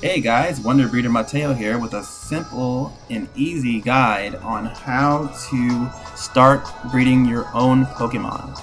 Hey guys, Wonder Breeder Mateo here with a simple and easy guide on how to start breeding your own Pokemon.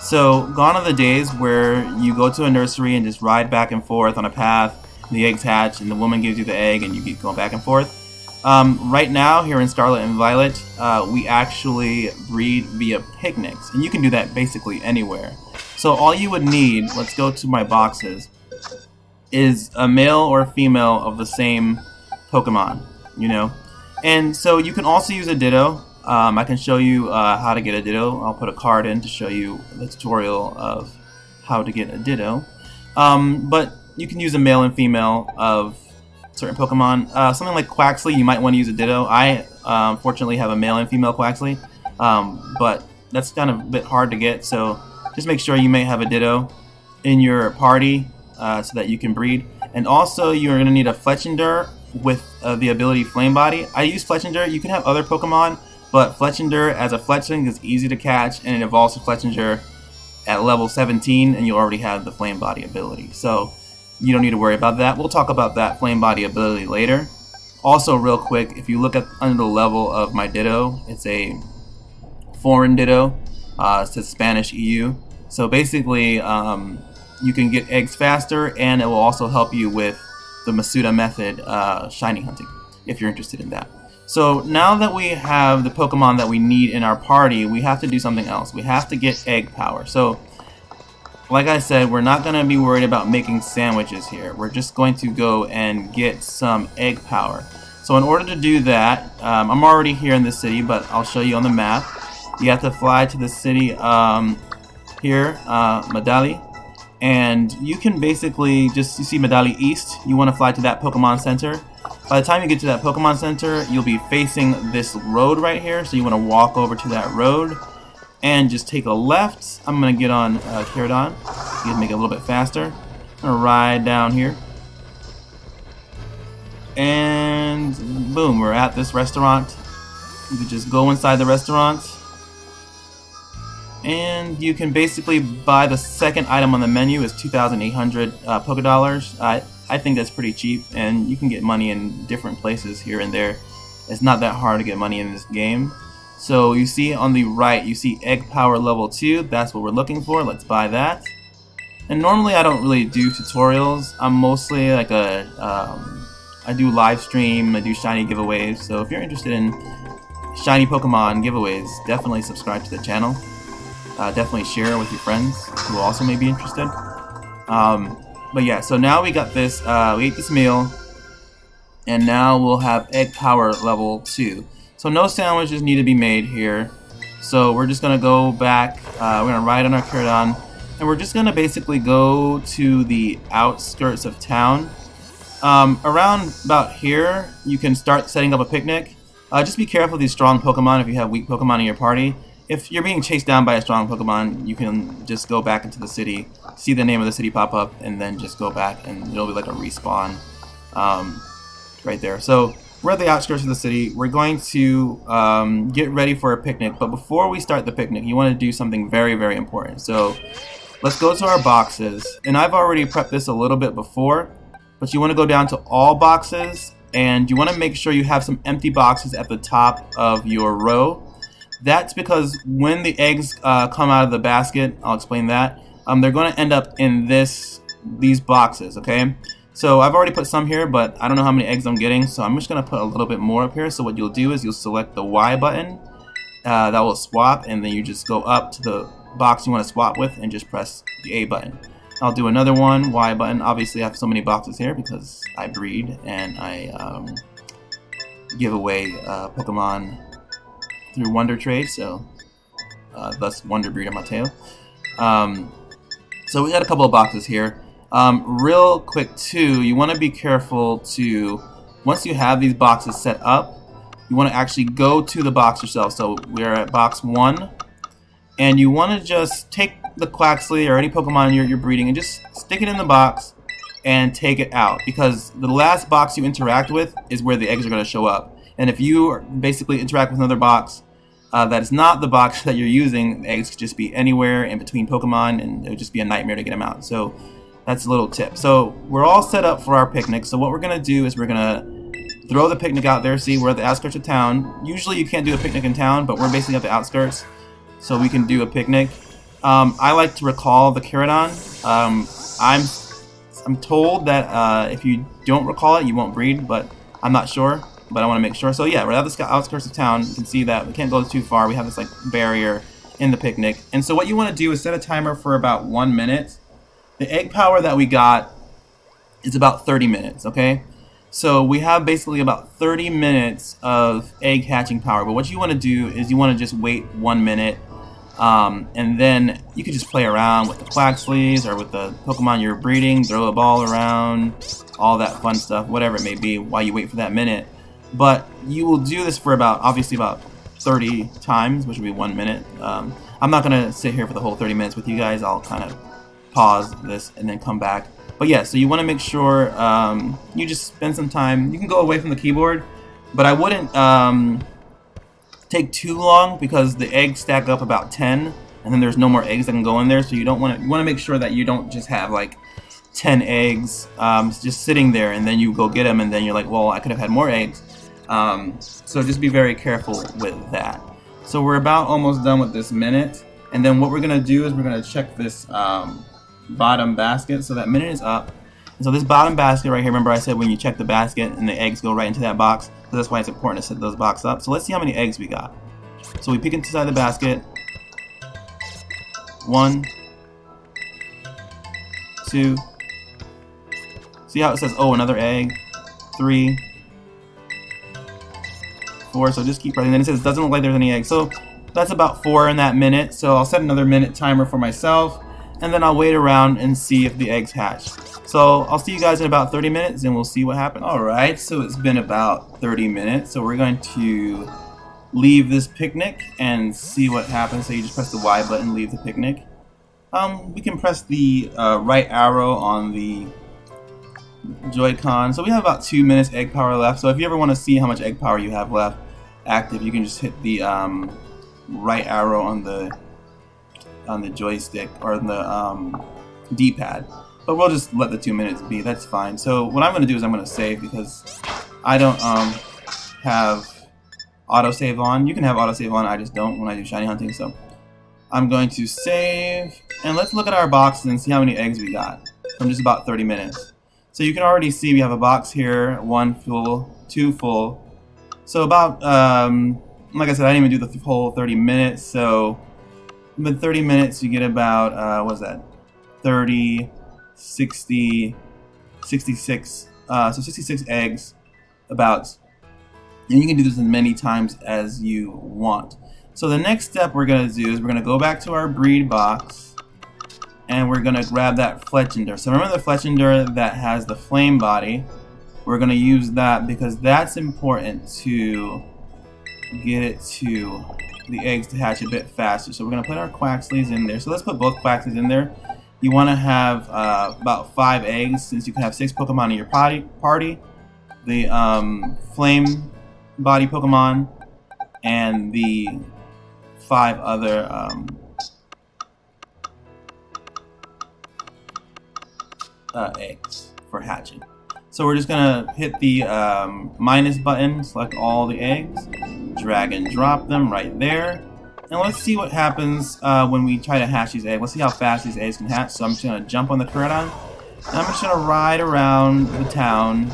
So, gone are the days where you go to a nursery and just ride back and forth on a path, and the eggs hatch, and the woman gives you the egg, and you keep going back and forth. Right now, here in Scarlet and Violet, we actually breed via picnics, and you can do that basically anywhere. So, all you would need, let's go to my boxes, is a male or a female of the same Pokemon, you know? And so you can also use a Ditto. I can show you how to get a Ditto. I'll put a card in to show you the tutorial of how to get a Ditto. But you can use a male and female of certain Pokemon. Something like Quaxley, you might want to use a Ditto. I fortunately have a male and female Quaxley, but that's kind of a bit hard to get, so just make sure you may have a Ditto in your party so that you can breed. And also you're going to need a Fletchinder with the ability Flame Body. I use Fletchinder. You can have other Pokemon, but Fletchinder as a Fletchling is easy to catch, and it evolves to Fletchinder at level 17, and you already have the Flame Body ability. So you don't need to worry about that. We'll talk about that Flame Body ability later. Also, real quick, if you look at under the level of my Ditto, it's a foreign Ditto. It says Spanish EU. So basically, you can get eggs faster, and it will also help you with the Masuda method shiny hunting, if you're interested in that. So now that we have the Pokemon that we need in our party, we have to do something else. We have to get egg power. So, like I said, we're not going to be worried about making sandwiches here. We're just going to go and get some egg power. So in order to do that, I'm already here in the city, but I'll show you on the map. You have to fly to the city here, Medali. And you can basically just, you see Medali East, you want to fly to that Pokemon Center. By the time you get to that Pokemon Center, you'll be facing this road right here, so you want to walk over to that road and just take a left. I'm going to get on Kiradon, you can make it a little bit faster. I'm going to ride down here. And boom, we're at this restaurant. You can just go inside the restaurant, and you can basically buy the second item on the menu is 2,800 Poké Dollars. I think that's pretty cheap, and you can get money in different places here and there. It's not that hard to get money in this game. So you see on the right, you see Egg Power level 2. That's what we're looking for. Let's buy that. And normally I don't really do tutorials. I'm mostly like I do live stream, I do shiny giveaways. So if you're interested in shiny Pokemon giveaways, definitely subscribe to the channel. Definitely share with your friends who also may be interested. But yeah, so now we got this, we ate this meal, and now we'll have egg power level 2. So no sandwiches need to be made here. So we're just going to go back, we're going to ride on our Kiradon, and we're just going to basically go to the outskirts of town. Around about here, you can start setting up a picnic. Just be careful of these strong Pokemon if you have weak Pokemon in your party. If you're being chased down by a strong Pokemon, you can just go back into the city, see the name of the city pop up, and then just go back, and it'll be like a respawn right there. So we're at the outskirts of the city. We're going to get ready for a picnic, but before we start the picnic, you want to do something very, very important. So let's go to our boxes, and I've already prepped this a little bit before, but you want to go down to all boxes, and you want to make sure you have some empty boxes at the top of your row. That's because when the eggs come out of the basket, I'll explain that, they're going to end up in these boxes, okay? So I've already put some here, but I don't know how many eggs I'm getting, so I'm just going to put a little bit more up here. So what you'll do is you'll select the Y button, that will swap, and then you just go up to the box you want to swap with and just press the A button. I'll do another one, Y button. Obviously I have so many boxes here because I breed and I give away Pokemon through Wonder Trade, so thus Wonder Breeder Mateo. So we got a couple of boxes here. Real quick too, you want to be careful to, once you have these boxes set up, you want to actually go to the box yourself. So we're at box 1, and you want to just take the Quaxley or any Pokemon you're breeding and just stick it in the box and take it out, because the last box you interact with is where the eggs are going to show up. And if you basically interact with another box that is not the box that you're using, the eggs could just be anywhere in between Pokemon, and it would just be a nightmare to get them out. So That's a little tip. So we're all set up for our picnic. So what we're gonna do is we're gonna throw the picnic out there. See, we're at the outskirts of town. Usually you can't do a picnic in town, but we're basically at the outskirts, so we can do a picnic. I like to recall the Keratin. I'm told that if you don't recall it, you won't breed, but I'm not sure. But I want to make sure. So yeah, we're at the outskirts of town. You can see that we can't go too far. We have this like barrier in the picnic. And so what you want to do is set a timer for about 1 minute. The egg power that we got is about 30 minutes, okay? So we have basically about 30 minutes of egg hatching power. But what you want to do is you want to just wait 1 minute. And then you can just play around with the Quaxleys or with the Pokemon you're breeding, throw a ball around, all that fun stuff, whatever it may be, while you wait for that minute. But you will do this for obviously about 30 times, which will be 1 minute. I'm not going to sit here for the whole 30 minutes with you guys. I'll kind of pause this and then come back. But yeah, so you want to make sure you just spend some time. You can go away from the keyboard, but I wouldn't take too long because the eggs stack up about 10, and then there's no more eggs that can go in there. So you want to make sure that you don't just have like 10 eggs just sitting there, and then you go get them, and then you're like, well, I could have had more eggs. So just be very careful with that. So we're about almost done with this minute, and then what we're gonna do is we're gonna check this bottom basket. So that minute is up. And so this bottom basket right here, remember I said when you check the basket and the eggs go right into that box, so that's why it's important to set those boxes up. So let's see how many eggs we got. So we peek inside the basket. 1, 2. See how it says, oh, another egg. 3, 4. So just keep writing. Then it says doesn't look like there's any eggs. So that's about 4 in that minute. So I'll set another minute timer for myself, and then I'll wait around and see if the eggs hatch. So I'll see you guys in about 30 minutes, and we'll see what happens. Alright, so it's been about 30 minutes. So we're going to leave this picnic and see what happens. So you just press the Y button, leave the picnic. We can press the right arrow on the Joy-Con. So we have about 2 minutes egg power left. So if you ever want to see how much egg power you have left active, you can just hit the right arrow on the joystick or the D-pad. But we'll just let the 2 minutes be. That's fine. So what I'm going to do is I'm going to save because I don't have autosave on. You can have autosave on. I just don't when I do shiny hunting. So I'm going to save, and let's look at our boxes and see how many eggs we got from just about 30 minutes. So you can already see we have a box here, 1 full, 2 full. So about, like I said, I didn't even do the whole 30 minutes. So in 30 minutes, you get about, what is that? 30, 60, 66. So 66 eggs, about. And you can do this as many times as you want. So the next step we're going to do is we're going to go back to our breed box, and we're going to grab that Fletchinder. So remember the Fletchinder that has the flame body? We're going to use that because that's important to get it to the eggs to hatch a bit faster. So we're going to put our Quaxleys in there. So let's put both Quaxleys in there. You want to have about 5 eggs, since you can have 6 Pokemon in your party. The flame body Pokemon and the 5 other eggs for hatching. So we're just gonna hit the minus button, select all the eggs, drag and drop them right there, and let's see what happens when we try to hatch these eggs. Let's see how fast these eggs can hatch. So I'm just gonna jump on the Keratin, and I'm just gonna ride around the town.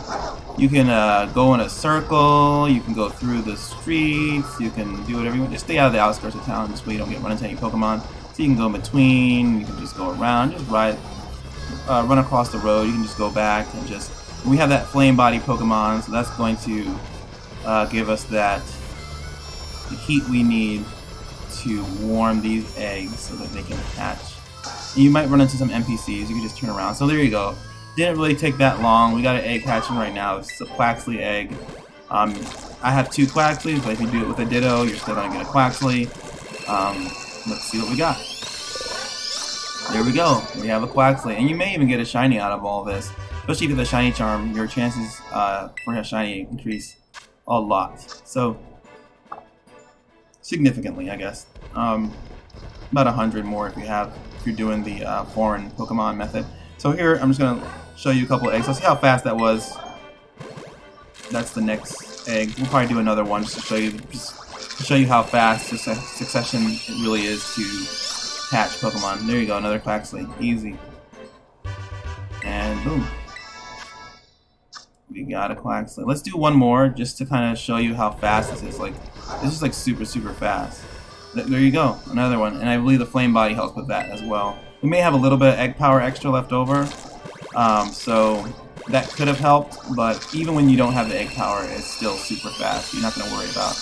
You can go in a circle, you can go through the streets, you can do whatever you want. Just stay out of the outskirts of town, just so you don't get run into any Pokemon. So you can go in between, you can just go around, just ride, run across the road. You can just go back and just. We have that flame body Pokemon, so that's going to give us the heat we need to warm these eggs so that they can hatch. And you might run into some NPCs. You can just turn around. So there you go. Didn't really take that long. We got an egg hatching right now. It's a Quaxley egg. I have 2 Quaxleys, but if you do it with a Ditto, you're still going to get a Quaxley. Let's see what we got. There we go. We have a Quaxley. And you may even get a shiny out of all this. Especially with the shiny charm, your chances for a shiny increase a lot. So, significantly, I guess. About 100 more if you're doing the foreign Pokemon method. So here, I'm just gonna show you a couple of eggs. Let's see how fast that was. That's the next egg. We'll probably do another one just to show you how fast this succession it really is to hatch Pokemon. There you go, another Quaxley. Easy. And boom. We got a Quaxley. Let's do one more just to kind of show you how fast this is. Like, this is like super, super fast. There you go, another one. And I believe the Flame Body helps with that as well. We may have a little bit of egg power extra left over, so that could have helped. But even when you don't have the egg power, it's still super fast. You're not going to worry about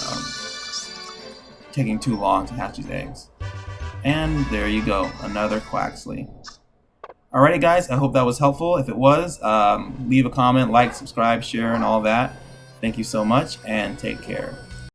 taking too long to hatch these eggs. And there you go, another Quaxley. Alrighty guys, I hope that was helpful. If it was, leave a comment, like, subscribe, share, and all that. Thank you so much, and take care.